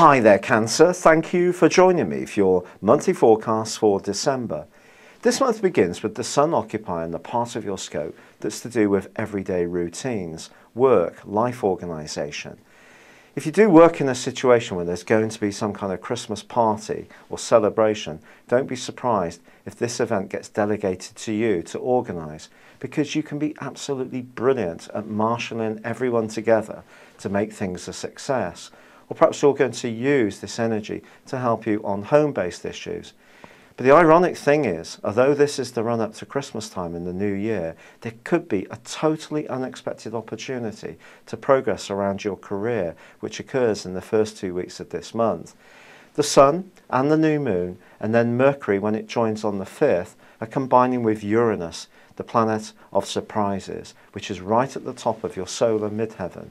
Hi there, Cancer. Thank you for joining me for your monthly forecast for December. This month begins with the Sun occupying the part of your scope that's to do with everyday routines, work, life organisation. If you do work in a situation where there's going to be some kind of Christmas party or celebration, don't be surprised if this event gets delegated to you to organise, because you can be absolutely brilliant at marshalling everyone together to make things a success. Or perhaps you're going to use this energy to help you on home-based issues. But the ironic thing is, although this is the run-up to Christmas time in the new year, there could be a totally unexpected opportunity to progress around your career, which occurs in the first 2 weeks of this month. The Sun and the new moon, and then Mercury when it joins on the 5th, are combining with Uranus, the planet of surprises, which is right at the top of your solar midheaven.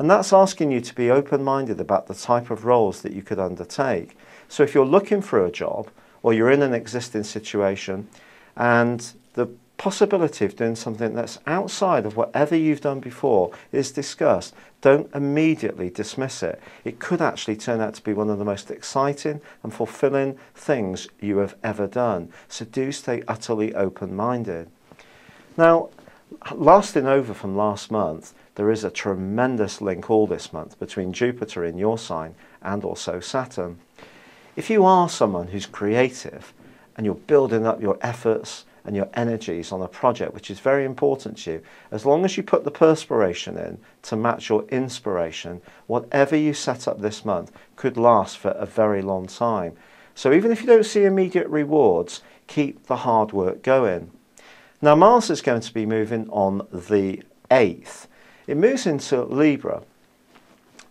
And that's asking you to be open-minded about the type of roles that you could undertake. So if you're looking for a job, or you're in an existing situation, and the possibility of doing something that's outside of whatever you've done before is discussed, don't immediately dismiss it. It could actually turn out to be one of the most exciting and fulfilling things you have ever done. So do stay utterly open-minded. Now, lasting over from last month, there is a tremendous link all this month between Jupiter in your sign and also Saturn. If you are someone who's creative and you're building up your efforts and your energies on a project which is very important to you, as long as you put the perspiration in to match your inspiration, whatever you set up this month could last for a very long time. So even if you don't see immediate rewards, keep the hard work going. Now Mars is going to be moving on the 8th. It moves into Libra.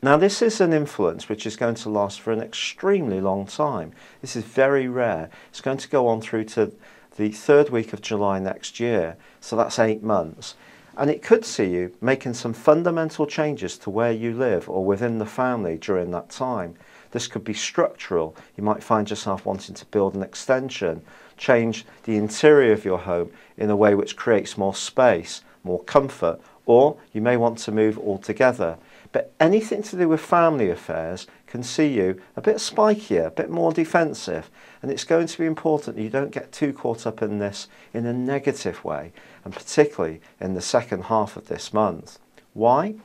Now this is an influence which is going to last for an extremely long time. This is very rare. It's going to go on through to the 3rd week of July next year, so that's 8 months. And it could see you making some fundamental changes to where you live or within the family during that time. This could be structural. You might find yourself wanting to build an extension, change the interior of your home in a way which creates more space, more comfort, or you may want to move altogether. But anything to do with family affairs can see you a bit spikier, a bit more defensive, and it's going to be important that you don't get too caught up in this in a negative way, and particularly in the second half of this month. Why?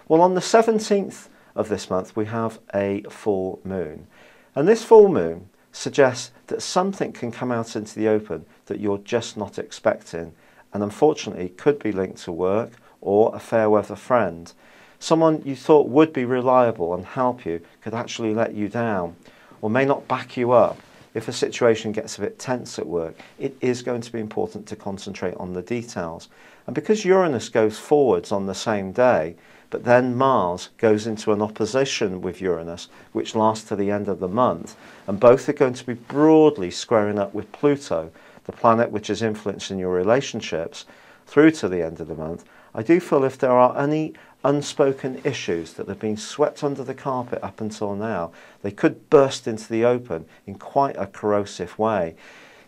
Well, on the 17th of this month we have a full moon, and this full moon suggests that something can come out into the open that you're just not expecting, and unfortunately could be linked to work or a fair weather friend. Someone you thought would be reliable and help you could actually let you down, or may not back you up. If a situation gets a bit tense at work, it is going to be important to concentrate on the details. And because Uranus goes forwards on the same day, but then Mars goes into an opposition with Uranus, which lasts to the end of the month, and both are going to be broadly squaring up with Pluto, the planet which is influencing your relationships, through to the end of the month. I do feel if there are any unspoken issues that have been swept under the carpet up until now, they could burst into the open in quite a corrosive way.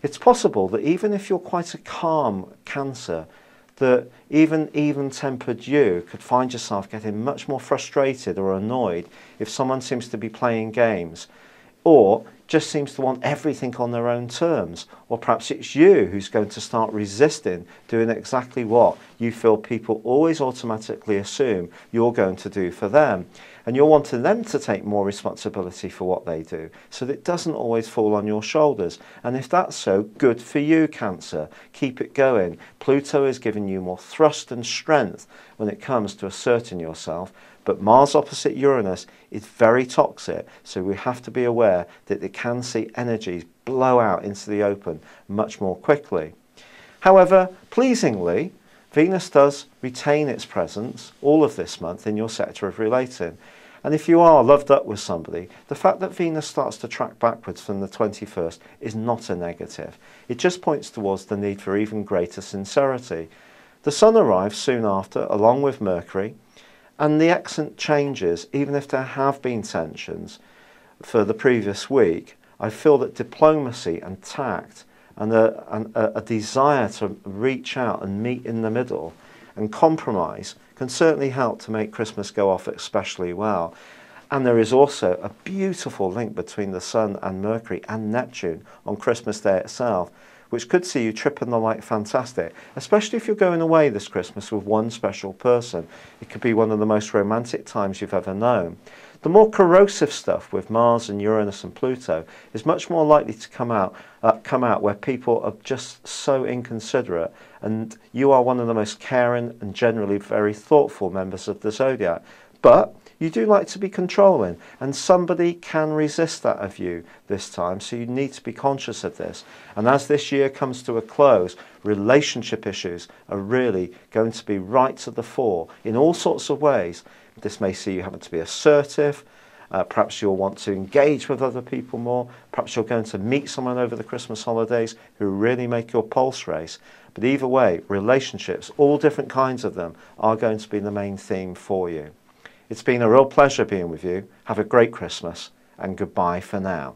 It's possible that even if you're quite a calm Cancer, that even even-tempered you could find yourself getting much more frustrated or annoyed if someone seems to be playing games, or just seems to want everything on their own terms, or perhaps it's you who's going to start resisting doing exactly what you feel people always automatically assume you're going to do for them, and you're wanting them to take more responsibility for what they do, so that it doesn't always fall on your shoulders. And if that's so, good for you, Cancer. Keep it going. Pluto is giving you more thrust and strength when it comes to asserting yourself, but Mars opposite Uranus is very toxic, so we have to be aware that it can see energies blow out into the open much more quickly. However, pleasingly, Venus does retain its presence all of this month in your sector of relating. And if you are loved up with somebody, the fact that Venus starts to track backwards from the 21st is not a negative. It just points towards the need for even greater sincerity. The Sun arrives soon after, along with Mercury, and the accent changes. Even if there have been tensions for the previous week, I feel that diplomacy and tact and a desire to reach out and meet in the middle and compromise can certainly help to make Christmas go off especially well. And there is also a beautiful link between the Sun and Mercury and Neptune on Christmas Day itself, which could see you tripping the light fantastic, especially if you're going away this Christmas with one special person. It could be one of the most romantic times you've ever known. The more corrosive stuff with Mars and Uranus and Pluto is much more likely to come out where people are just so inconsiderate, and you are one of the most caring and generally very thoughtful members of the zodiac. But you do like to be controlling, and somebody can resist that of you this time, so you need to be conscious of this. And as this year comes to a close, relationship issues are really going to be right to the fore in all sorts of ways. This may see you having to be assertive. Perhaps you'll want to engage with other people more. Perhaps you're going to meet someone over the Christmas holidays who really make your pulse race. But either way, relationships, all different kinds of them, are going to be the main theme for you. It's been a real pleasure being with you. Have a great Christmas, and goodbye for now.